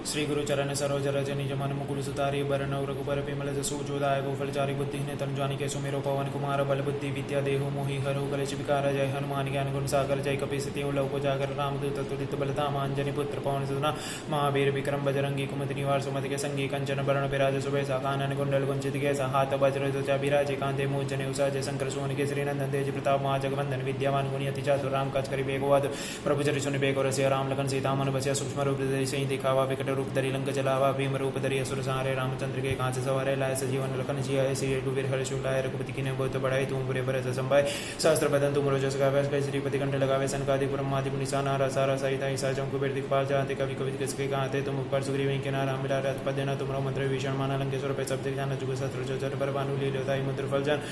श्री गुरु चरण सरोज रज निज मन मुकुल सुतारी बरन रघुबर विमल जसु जोदाय गोफल चारि बुद्धि ने तनु जानिके सुमेरो पवन कुमार बल बुद्धि विद्या देहु मोहि हरहु कलेश विकार जय हनुमान ज्ञान गुण सागर जय कपीसति लौक जागर रामदूत तुलित बलधाम अंजनी पुत्र पवन सुतना महावीर विक्रम बजरंगी कुमति निवार सुमति के संगी कंचन बरण विराज सुबेसा कानन कुंडल कुंचित केसा हाथ वज्र ध्वजा विराजे कांधे मूर्धन्य उषा जय शंकर सोन के श्रीनंदन तेज प्रताप महाजगवंदन विद्यावान गुणी अति चातुर राम काज करि बेगवाद प्रभु चरि सुनि बेग रसिया राम लखन सीता मन बसिया सूक्ष्म रूप धरि सही दिखावा विकट रूप धरि लंक जलावा भीम रूप धरि असुर संहारे रामचंद्र के कांच सवारे लाए सजीवन लखन जियाए श्री रघुवीर हर्ष उलाए रघुपति कीन्हे बहुत बड़ाई तुम बुरे भरत संभाय सहस्त्र बदन तुम रोजस गावे श्रीपति कंठ लगावे सनकादिपुर मादि निशाना रसारा सहिता ईसा कुबेर दिखपाल जाते कवि कवि किसके कहते तुम ऊपर सुग्रीव के नाम मिला रात पद देना तुमरो मंत्र भीषण माना लंकेश्वर पे सब जान जुग सत्र जो जर पर भानु ली लोताई मुद्र फल जान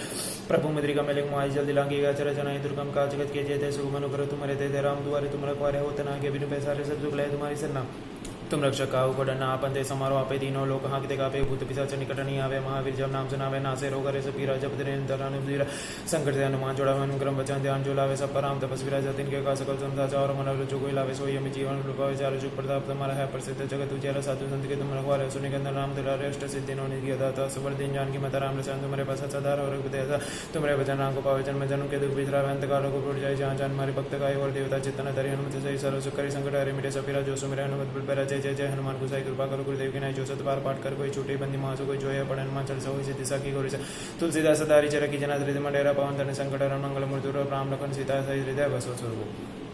प्रभु मुद्रिका मेले मुआई जल्दी लांगेगा चर जनाई दुर्गम का जगत के जय सुख मनु करो तुम्हारे दे राम दुआरे तुम रखवारे हो तना के बिनु पैसारे सब दुख ले तुम्हारी सरना तुम रक्षक काहू को डरना आपन दे समारो आपे तीनों लोग हाँकते कापे भूत पिशाच निकट नहीं आवे महावीर जब नाम सुनावे नासे रोग रे सपीरा जप धीरा संकट से हनुमान जोड़ा अनुक्रम बचन ध्यान जो लावे सब पराम तपस्वी राजा तिनके का सकल संता चार मन जो कोई लावे सोई हमें जीवन रूपावे चार जुग प्रताप तुम्हारा है प्रसिद्ध जगत उजाला साधु संत के तुम रखवारे सुनि के नाम दुलारे अष्ट सिद्धि नो निधि दाता सुबर दिन जान की मत राम रसान तुम्हारे पास सदार और ऐसा तुम्हारे भजन राम को पावे जन्म जन्म के दुख बिसरावे अंत कालों को टूट जाए जहाँ जान हमारे भक्त का और देवता चित्तन धरि हनुमत सही सर्व सुख करी संकट हरे मिटे सपीरा जो सुमिर हनुमत बल जय जय जय हनुमान गुसाई कृपा करो गुरुदेव की नाई जो सतबार पाठ कर कोई छोटी बंदी महासु कोई जो है पढ़न मा चल सो दिशा की गौरी तुलसीदास दारी चरकी जना हृदय मंडेरा पवन धन संकट मंगल मूर्ति राम लखन सीता सहित हृदय बसव स्वरूप।